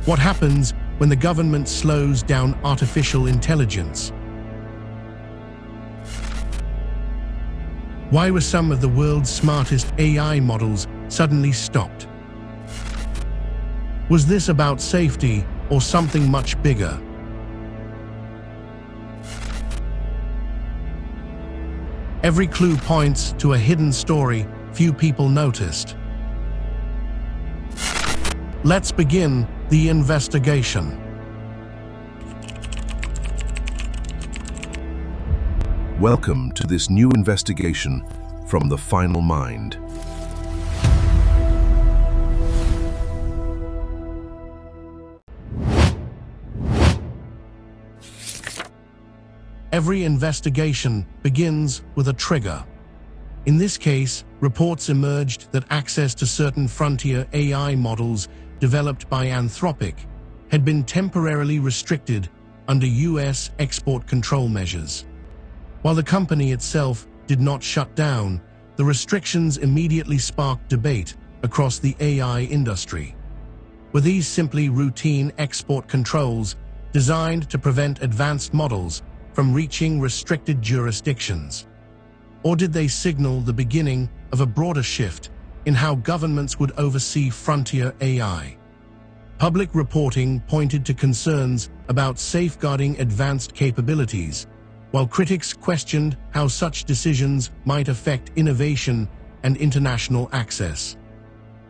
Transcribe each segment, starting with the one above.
What happens when the government slows down artificial intelligence? Why were some of the world's smartest AI models suddenly stopped? Was this about safety or something much bigger? Every clue points to a hidden story few people noticed. Let's begin the investigation. Welcome to this new investigation from the Final Mind. Every investigation begins with a trigger. In this case, reports emerged that access to certain frontier AI models developed by Anthropic had been temporarily restricted under US export control measures. While the company itself did not shut down, the restrictions immediately sparked debate across the AI industry. Were these simply routine export controls designed to prevent advanced models from reaching restricted jurisdictions? Or did they signal the beginning of a broader shift in how governments would oversee frontier AI? Public reporting pointed to concerns about safeguarding advanced capabilities, while critics questioned how such decisions might affect innovation and international access.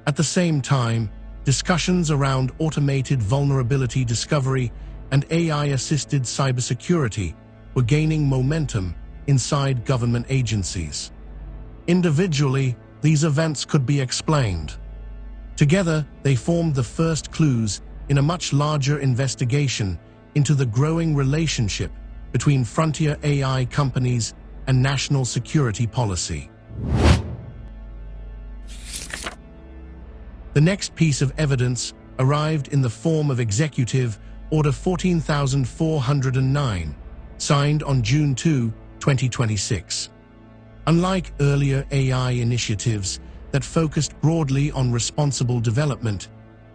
At the same time, discussions around automated vulnerability discovery and AI-assisted cybersecurity were gaining momentum inside government agencies. Individually, these events could be explained. Together, they formed the first clues in a much larger investigation into the growing relationship between frontier AI companies and national security policy. The next piece of evidence arrived in the form of Executive Order 14,409, signed on June 2, 2026. Unlike earlier AI initiatives that focused broadly on responsible development,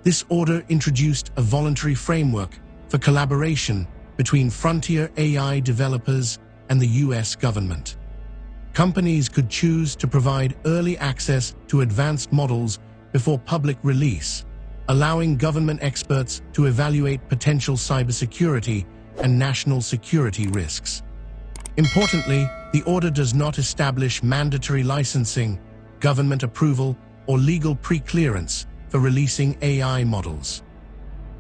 this order introduced a voluntary framework for collaboration between frontier AI developers and the US government. Companies could choose to provide early access to advanced models before public release, allowing government experts to evaluate potential cybersecurity and national security risks. Importantly, the order does not establish mandatory licensing, government approval, or legal pre-clearance for releasing AI models.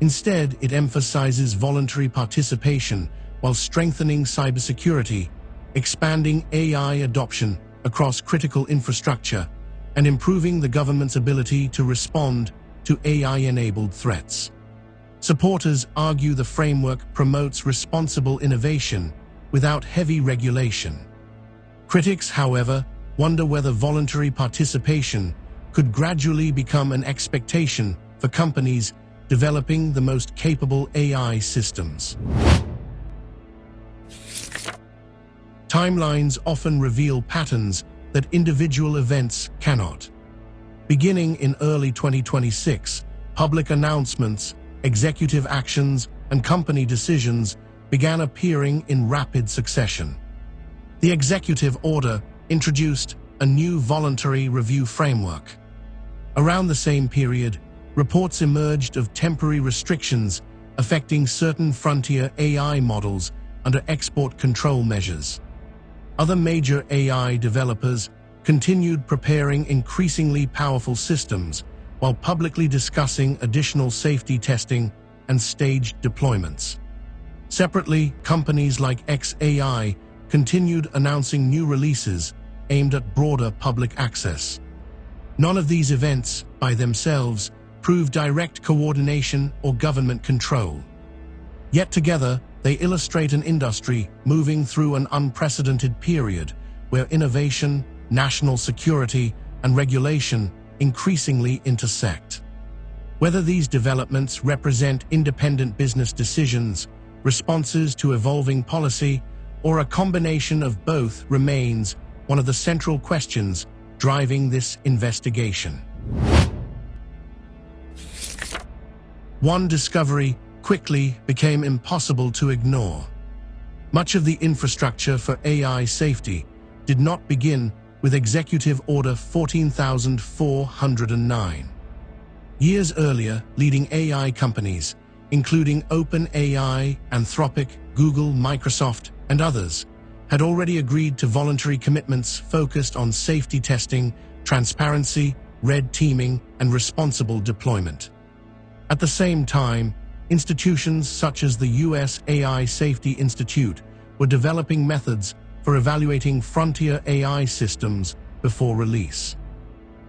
Instead, it emphasizes voluntary participation while strengthening cybersecurity, expanding AI adoption across critical infrastructure, and improving the government's ability to respond to AI-enabled threats. Supporters argue the framework promotes responsible innovation without heavy regulation. Critics, however, wonder whether voluntary participation could gradually become an expectation for companies developing the most capable AI systems. Timelines often reveal patterns that individual events cannot. Beginning in early 2026, public announcements, executive actions, and company decisions began appearing in rapid succession. The executive order introduced a new voluntary review framework. Around the same period, reports emerged of temporary restrictions affecting certain frontier AI models under export control measures. Other major AI developers continued preparing increasingly powerful systems while publicly discussing additional safety testing and staged deployments. Separately, companies like xAI continued announcing new releases aimed at broader public access. None of these events, by themselves, prove direct coordination or government control. Yet together, they illustrate an industry moving through an unprecedented period where innovation, national security, and regulation increasingly intersect. Whether these developments represent independent business decisions, responses to evolving policy, or a combination of both remains one of the central questions driving this investigation. one discovery quickly became impossible to ignore. Much of the infrastructure for AI safety did not begin with Executive Order 14409. Years earlier, leading AI companies, including OpenAI, Anthropic, Google, Microsoft, and others, had already agreed to voluntary commitments focused on safety testing, transparency, red teaming, and responsible deployment. At the same time, institutions such as the US AI Safety Institute were developing methods for evaluating frontier AI systems before release.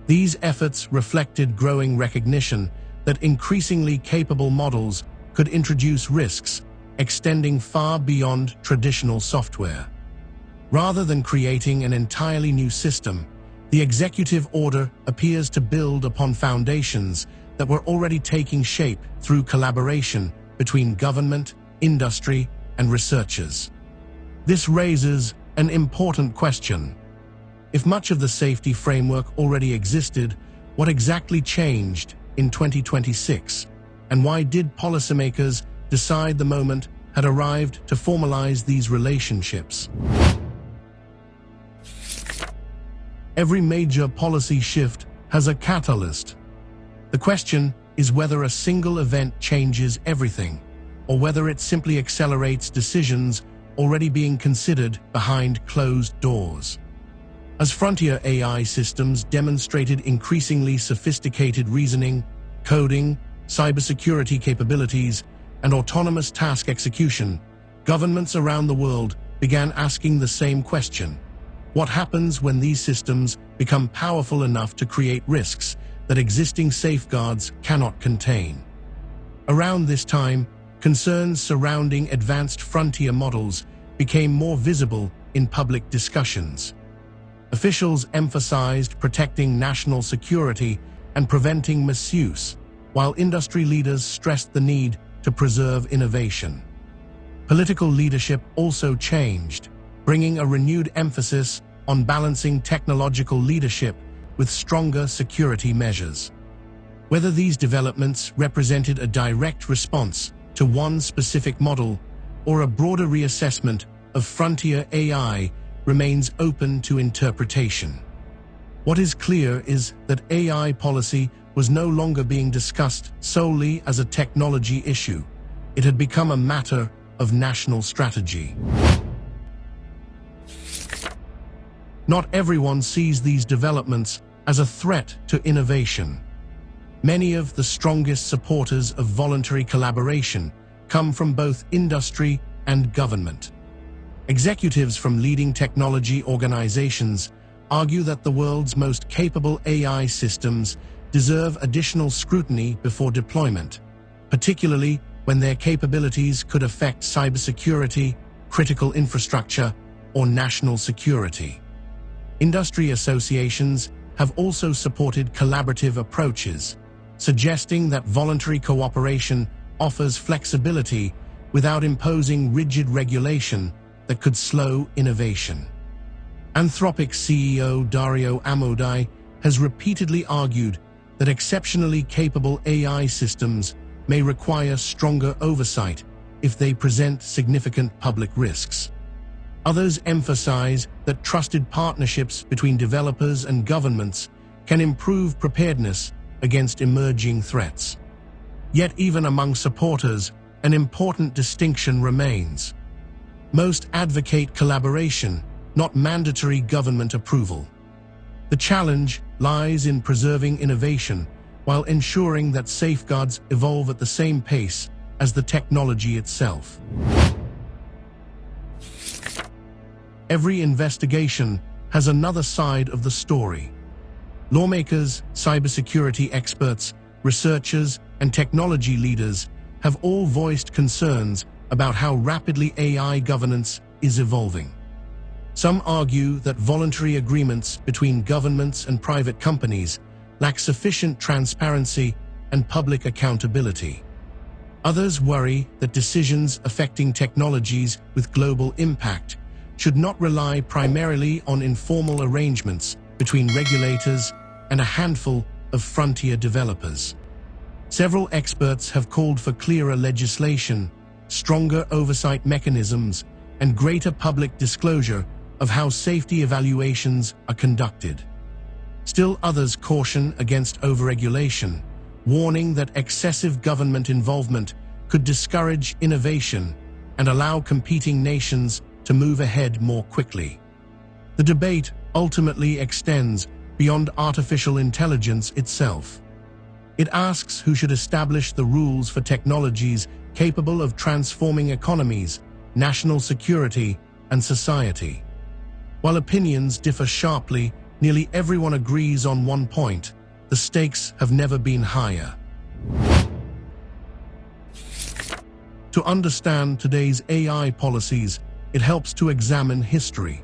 These efforts reflected growing recognition that increasingly capable models could introduce risks extending far beyond traditional software. Rather than creating an entirely new system, the executive order appears to build upon foundations that were already taking shape through collaboration between government, industry, and researchers. This raises an important question. If much of the safety framework already existed, what exactly changed in 2026? And why did policymakers decide the moment had arrived to formalize these relationships? Every major policy shift has a catalyst. The question is whether a single event changes everything, or whether it simply accelerates decisions already being considered behind closed doors. As frontier AI systems demonstrated increasingly sophisticated reasoning, coding, cybersecurity capabilities, and autonomous task execution, governments around the world began asking the same question: what happens when these systems become powerful enough to create risks that existing safeguards cannot contain? Around this time, concerns surrounding advanced frontier models became more visible in public discussions. Officials emphasized protecting national security and preventing misuse, while industry leaders stressed the need to preserve innovation. Political leadership also changed, bringing a renewed emphasis on balancing technological leadership with stronger security measures. Whether these developments represented a direct response to one specific model or a broader reassessment of frontier AI remains open to interpretation. What is clear is that AI policy was no longer being discussed solely as a technology issue. It had become a matter of national strategy. Not everyone sees these developments as a threat to innovation. Many of the strongest supporters of voluntary collaboration come from both industry and government. Executives from leading technology organizations argue that the world's most capable AI systems deserve additional scrutiny before deployment, particularly when their capabilities could affect cybersecurity, critical infrastructure, or national security. Industry associations have also supported collaborative approaches, suggesting that voluntary cooperation offers flexibility without imposing rigid regulation that could slow innovation. Anthropic CEO Dario Amodei has repeatedly argued that exceptionally capable AI systems may require stronger oversight if they present significant public risks. Others emphasize that trusted partnerships between developers and governments can improve preparedness against emerging threats. Yet even among supporters, an important distinction remains. Most advocate collaboration, not mandatory government approval. The challenge lies in preserving innovation while ensuring that safeguards evolve at the same pace as the technology itself. Every investigation has another side of the story. Lawmakers, cybersecurity experts, researchers, and technology leaders have all voiced concerns about how rapidly AI governance is evolving. Some argue that voluntary agreements between governments and private companies lack sufficient transparency and public accountability. Others worry that decisions affecting technologies with global impact should not rely primarily on informal arrangements between regulators and a handful of frontier developers. Several experts have called for clearer legislation, stronger oversight mechanisms, and greater public disclosure of how safety evaluations are conducted. Still others caution against overregulation, warning that excessive government involvement could discourage innovation and allow competing nations to move ahead more quickly. The debate ultimately extends beyond artificial intelligence itself. It asks who should establish the rules for technologies capable of transforming economies, national security, and society. While opinions differ sharply, nearly everyone agrees on one point: the stakes have never been higher. To understand today's AI policies, it helps to examine history.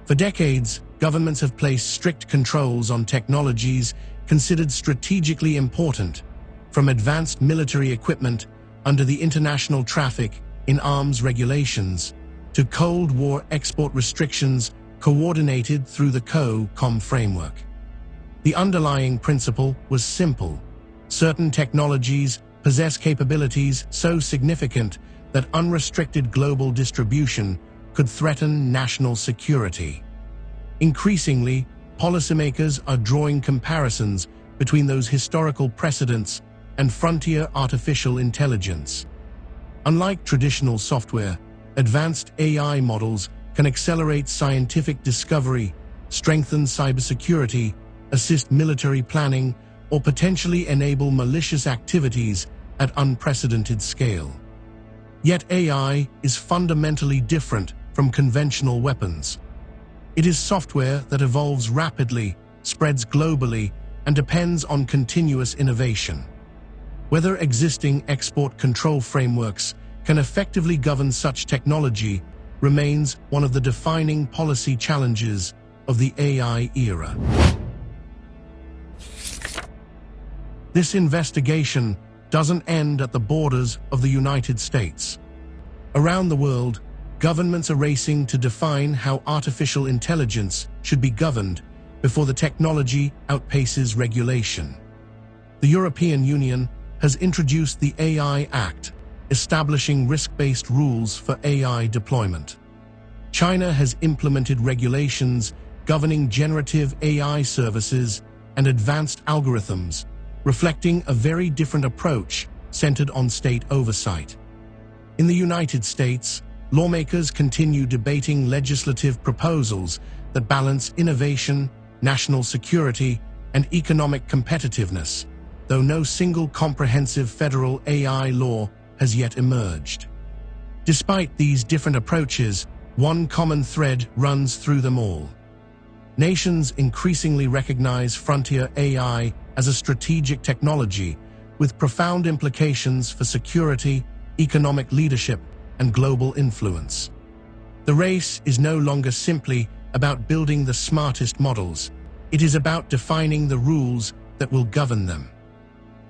For decades, governments have placed strict controls on technologies considered strategically important, from advanced military equipment under the International Traffic in Arms regulations to Cold War export restrictions coordinated through the COCOM framework. The underlying principle was simple: certain technologies possess capabilities so significant that unrestricted global distribution could threaten national security. Increasingly, policymakers are drawing comparisons between those historical precedents and frontier artificial intelligence. Unlike traditional software, advanced AI models can accelerate scientific discovery, strengthen cybersecurity, assist military planning, or potentially enable malicious activities at unprecedented scale. Yet AI is fundamentally different from conventional weapons. It is software that evolves rapidly, spreads globally, and depends on continuous innovation. Whether existing export control frameworks can effectively govern such technology remains one of the defining policy challenges of the AI era. This investigation doesn't end at the borders of the United States. Around the world, governments are racing to define how artificial intelligence should be governed before the technology outpaces regulation. The European Union has introduced the AI Act, establishing risk-based rules for AI deployment. China has implemented regulations governing generative AI services and advanced algorithms, reflecting a very different approach centered on state oversight. In the United States, lawmakers continue debating legislative proposals that balance innovation, national security, and economic competitiveness, though no single comprehensive federal AI law has yet emerged. Despite these different approaches, one common thread runs through them all. Nations increasingly recognize frontier AI as a strategic technology with profound implications for security, economic leadership, and global influence. The race is no longer simply about building the smartest models. It is about defining the rules that will govern them.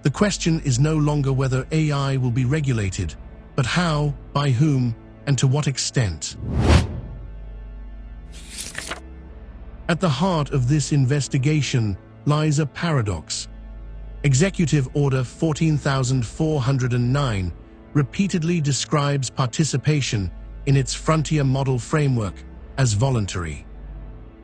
The question is no longer whether AI will be regulated, but how, by whom, and to what extent. At the heart of this investigation lies a paradox. Executive Order 14409 repeatedly describes participation in its frontier model framework as voluntary.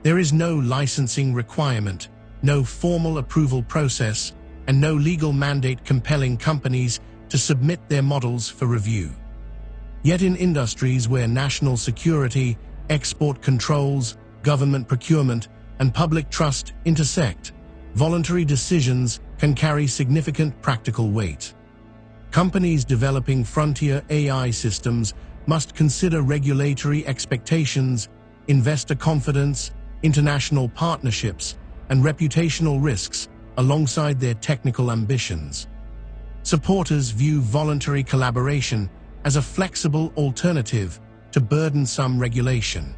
There is no licensing requirement, no formal approval process, and no legal mandate compelling companies to submit their models for review. Yet in industries where national security, export controls, government procurement, and public trust intersect, voluntary decisions can carry significant practical weight. Companies developing frontier AI systems must consider regulatory expectations, investor confidence, international partnerships, and reputational risks alongside their technical ambitions. Supporters view voluntary collaboration as a flexible alternative to burdensome regulation.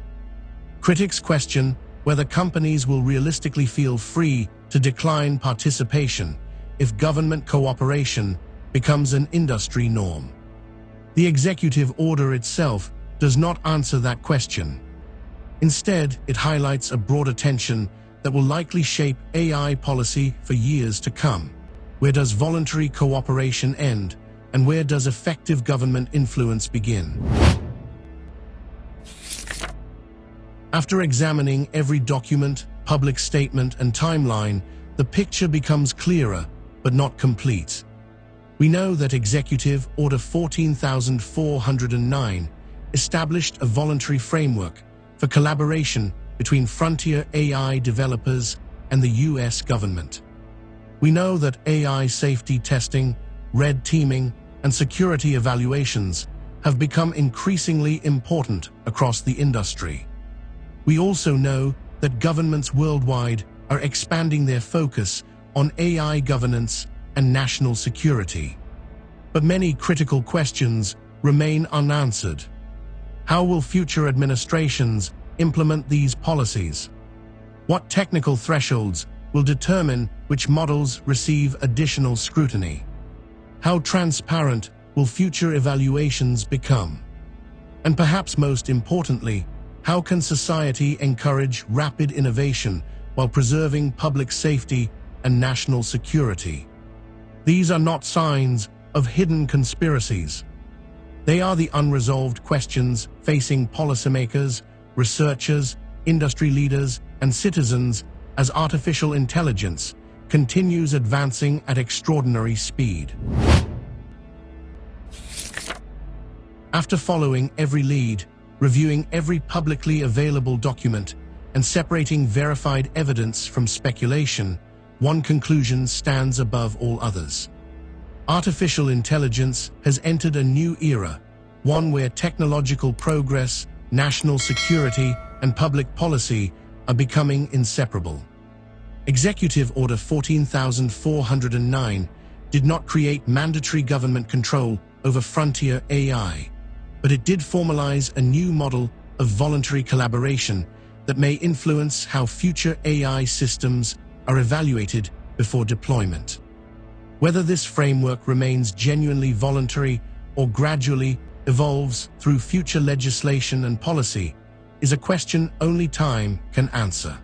Critics question whether companies will realistically feel free to decline participation if government cooperation becomes an industry norm. The executive order itself does not answer that question. Instead, it highlights a broader tension that will likely shape AI policy for years to come. Where does voluntary cooperation end, and where does effective government influence begin? After examining every document, public statement, and timeline, the picture becomes clearer, but not complete. We know that Executive Order 14409 established a voluntary framework for collaboration between frontier AI developers and the US government. We know that AI safety testing, red teaming, and security evaluations have become increasingly important across the industry. We also know that governments worldwide are expanding their focus on AI governance and national security. But many critical questions remain unanswered. How will future administrations implement these policies? What technical thresholds will determine which models receive additional scrutiny? How transparent will future evaluations become? And perhaps most importantly, how can society encourage rapid innovation while preserving public safety and national security? These are not signs of hidden conspiracies. They are the unresolved questions facing policymakers, researchers, industry leaders, and citizens as artificial intelligence continues advancing at extraordinary speed. After following every lead, reviewing every publicly available document, and separating verified evidence from speculation, one conclusion stands above all others. Artificial intelligence has entered a new era, one where technological progress, national security, and public policy are becoming inseparable. Executive Order 14409 did not create mandatory government control over frontier AI, but it did formalize a new model of voluntary collaboration that may influence how future AI systems are evaluated before deployment. Whether this framework remains genuinely voluntary or gradually evolves through future legislation and policy is a question only time can answer.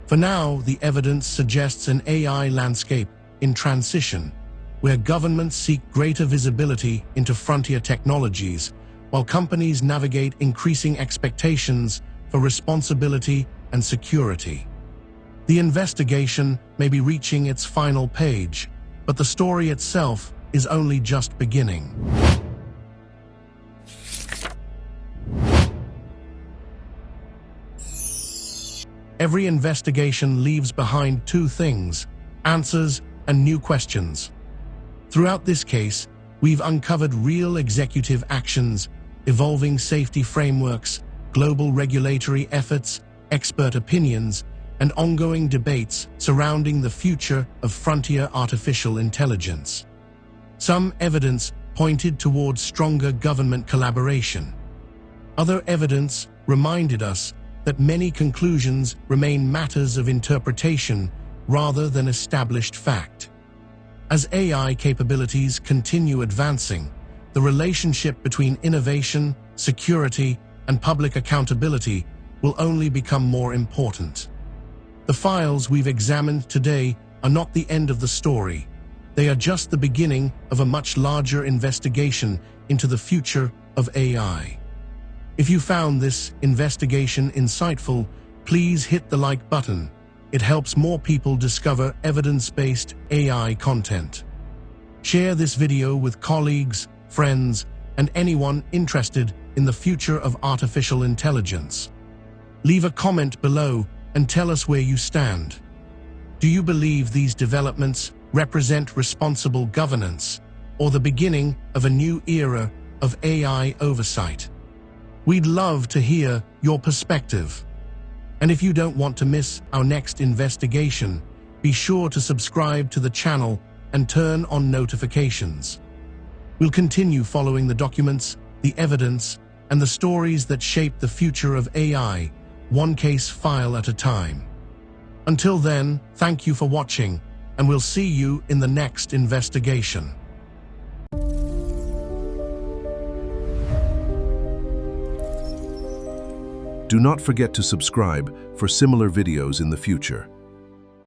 For now, the evidence suggests an AI landscape in transition, where governments seek greater visibility into frontier technologies, while companies navigate increasing expectations for responsibility and security. The investigation may be reaching its final page, but the story itself is only just beginning. Every investigation leaves behind two things: answers and new questions. Throughout this case, we've uncovered real executive actions, evolving safety frameworks, global regulatory efforts, expert opinions, and ongoing debates surrounding the future of frontier artificial intelligence. Some evidence pointed towards stronger government collaboration. Other evidence reminded us that many conclusions remain matters of interpretation rather than established fact. As AI capabilities continue advancing, the relationship between innovation, security, and public accountability will only become more important. The files we've examined today are not the end of the story. They are just the beginning of a much larger investigation into the future of AI. If you found this investigation insightful, please hit the like button. It helps more people discover evidence-based AI content. Share this video with colleagues, friends, and anyone interested in the future of artificial intelligence. Leave a comment below and tell us where you stand. Do you believe these developments represent responsible governance or the beginning of a new era of AI oversight? We'd love to hear your perspective. And if you don't want to miss our next investigation, be sure to subscribe to the channel and turn on notifications. We'll continue following the documents, the evidence, and the stories that shape the future of AI, one case file at a time. Until then, thank you for watching, and we'll see you in the next investigation. Do not forget to subscribe for similar videos in the future.